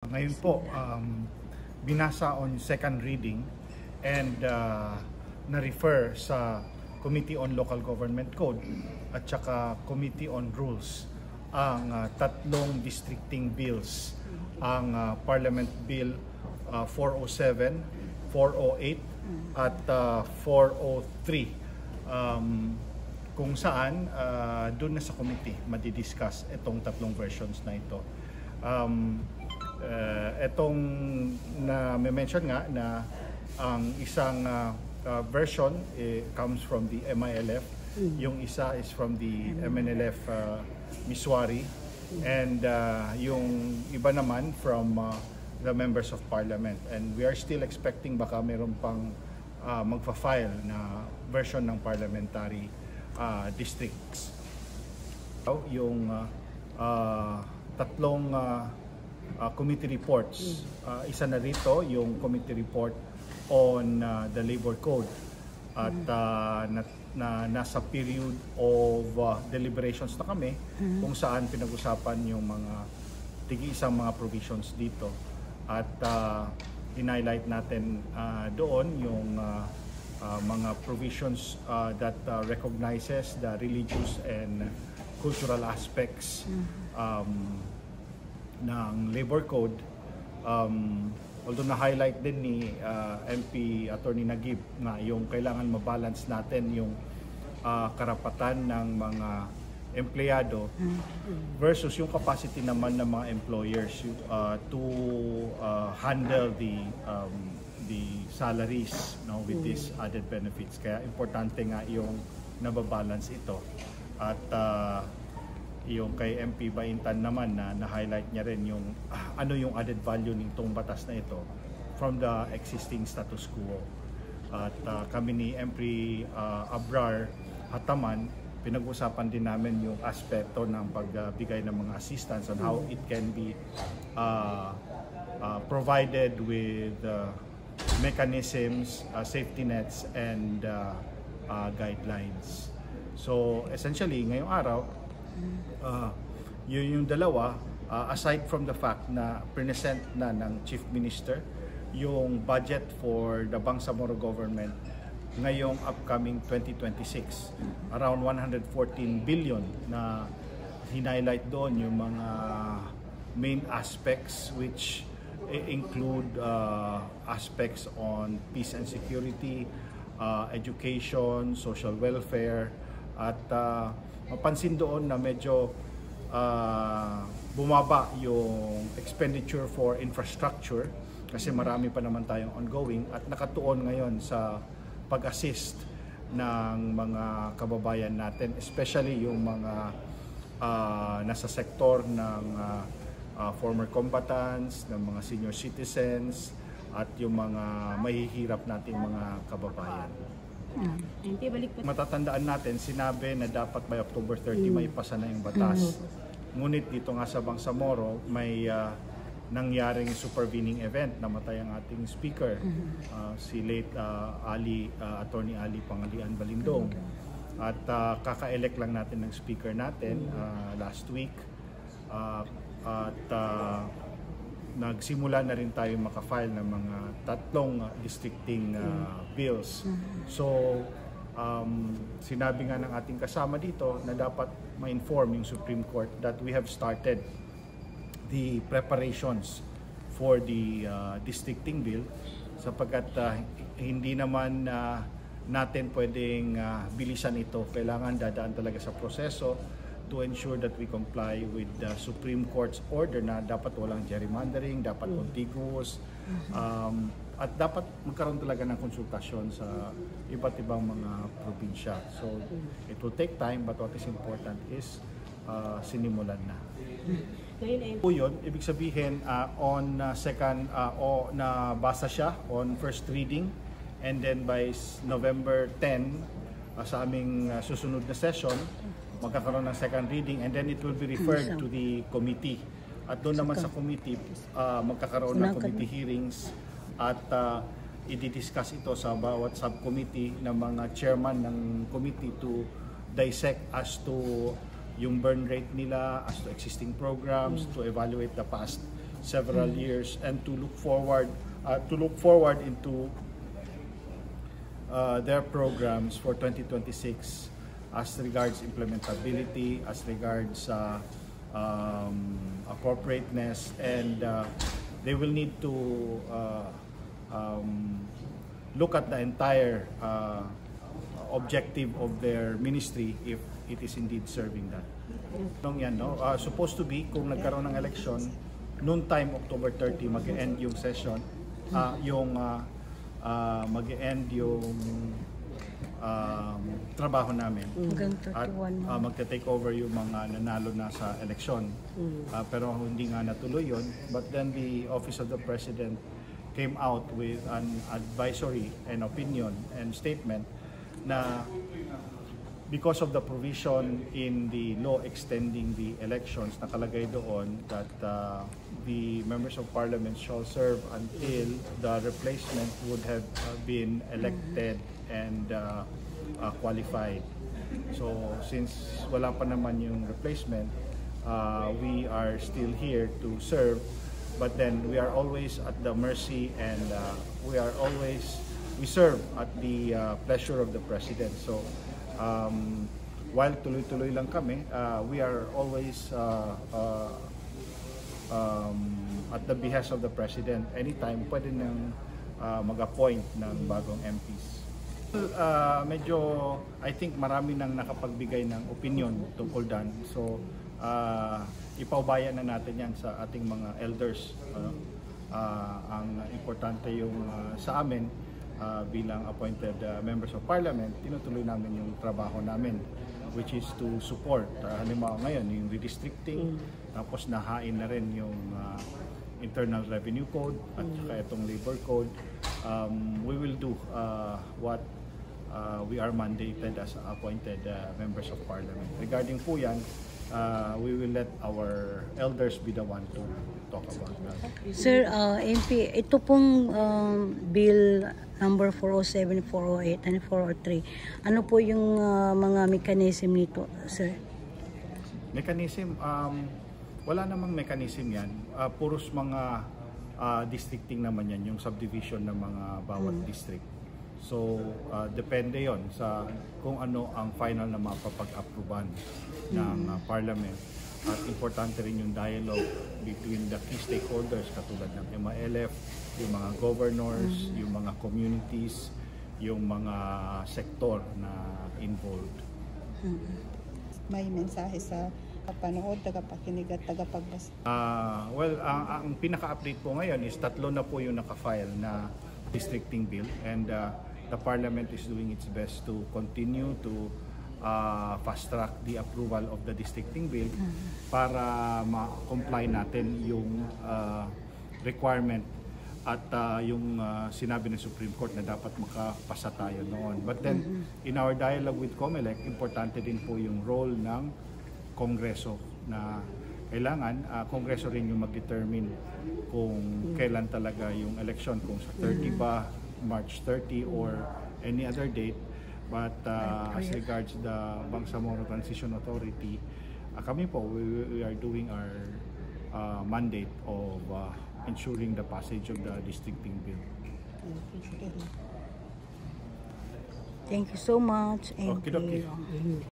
Ngayon po, binasa on second reading and na-refer sa Committee on Local Government Code at saka Committee on Rules ang tatlong districting bills, ang Parliament Bill 407, 408 at 403, kung saan doon na sa committee madidiscuss itong tatlong versions na ito. Itong na-mention nga na ang isang version comes from the MILF, yung isa is from the MNLF Miswari, and yung iba naman from the members of parliament. And we are still expecting baka meron pang magfa-file na version ng parliamentary districts. Yung tatlong committee reports. Isa na rito yung committee report on the labor code at nasa period of deliberations na kami kung saan pinag-usapan yung mga tig-isang mga provisions dito at in-highlight natin doon yung mga provisions that recognizes the religious and cultural aspects ng labor code, although na-highlight din ni MP Attorney Nagib na yung kailangan mabalance natin yung karapatan ng mga empleyado versus yung capacity naman ng mga employers to handle the salaries, no, with these added benefits. Kaya importante nga yung nababalance ito. At yung kay MP Baintan naman na highlight niya rin yung ano yung added value nitong batas na ito from the existing status quo. At kami ni MP Abrar Hataman, pinag-usapan din namin yung aspeto ng pagbigay ng mga assistance and how it can be provided with mechanisms, safety nets and guidelines. So essentially ngayong araw, yun yung dalawa, aside from the fact na present na ng Chief Minister yung budget for the Bangsamoro government ngayong upcoming 2026, around 114 billion na hinighlight doon yung mga main aspects which include aspects on peace and security, education, social welfare, at mapansin doon na medyo bumaba yung expenditure for infrastructure kasi marami pa naman tayong ongoing at nakatuon ngayon sa pag-assist ng mga kababayan natin, especially yung mga nasa sektor ng former combatants, ng mga senior citizens at yung mga mahihirap nating mga kababayan. Matatandaan natin, sinabi na dapat by October 30 may pasa na yung batas. Ngunit dito nga sa Bangsamoro may nangyaring supervening event. Namatay ang ating speaker, si late Attorney Ali Pangalian Balindong. At kaka-elect lang natin ng speaker natin last week. Nagsimula na rin tayo makafile ng mga tatlong districting bills. So, sinabi nga ng ating kasama dito na dapat ma-inform yung Supreme Court that we have started the preparations for the districting bill sapagkat hindi naman natin pwedeng bilisan ito. Kailangan dadaan talaga sa proseso to ensure that we comply with the Supreme Court's order na dapat walang gerrymandering, dapat contiguous, at dapat magkaroon talaga ng konsultasyon sa iba't ibang mga probinsya. So it will take time, but what is important is sinimulan na. Po yun, ibig sabihin on second o nabasa siya on first reading, and then by November 10 sa aming susunod na session magkakaroon ng second reading, and then it will be referred to the committee. At doon naman sa committee, magkakaroon ng committee hearings at i-discuss ito sa bawat subcommittee ng mga chairman ng committee to dissect as to yung burn rate nila, as to existing programs, to evaluate the past several years, and to look forward into their programs for 2026 as regards implementability, as regards appropriateness, and they will need to look at the entire objective of their ministry if it is indeed serving that. Yan, no? Supposed to be, kung nagkaroon ng election, noon time, October 30, mag-end yung session, mag-end yung trabaho namin. At magta-take over yung mga nanalo na sa election. Pero hindi nga natuloy yun. But then the Office of the President came out with an advisory and opinion and statement na because of the provision in the law extending the elections, nakalagay doon that the members of parliament shall serve until the replacement would have been elected and qualified. So since wala pa naman yung replacement, we are still here to serve, but then we are always at the mercy and we serve at the pleasure of the President. So while tuloy-tuloy lang kami, we are always at the behest of the President. Anytime pwede nang mag-appoint ng bagong MPs. Medyo, I think marami nang nakapagbigay ng opinion tungkol dyan. So ipaubayan na natin yan sa ating mga elders. Ang importante yung sa amin, bilang appointed members of parliament, tinutuloy namin yung trabaho namin, which is to support, halimbawa ngayon, yung redistricting, tapos nahain na rin yung Internal Revenue Code at saka itong Labor Code. We will do what we are mandated as appointed members of parliament. Regarding po yan, we will let our elders be the one to talk about that. Sir, MP, ito pong bill number 407, 408, and 403. Ano po yung mga mechanism nito, sir? Mechanism? Wala namang mechanism yan. Puros mga districting naman yan, yung subdivision ng mga bawat district. So, depende yon sa kung ano ang final na mapapag-approvean ng parliament. At importante rin yung dialogue between the key stakeholders katulad ng MILF, yung mga governors, yung mga communities, yung mga sektor na involved. May mensahe sa kapanood, tagapakinig at tagapagbasa? Well, ang pinaka-update po ngayon is 3 na po yung naka-file na districting bill, and the parliament is doing its best to continue to fast-track the approval of the districting bill para ma-comply natin yung requirement at yung sinabi ng Supreme Court na dapat makapasa tayo noon. But then, in our dialogue with COMELEC, importante din po yung role ng Kongreso na kailangan Kongreso rin yung mag-determine kung kailan talaga yung election, kung sa 30 ba, March 30 or any other date. But as regards the Bangsamoro Transition Authority, kami po, we are doing our mandate of ensuring the passage of the districting bill. Thank you so much. Okay.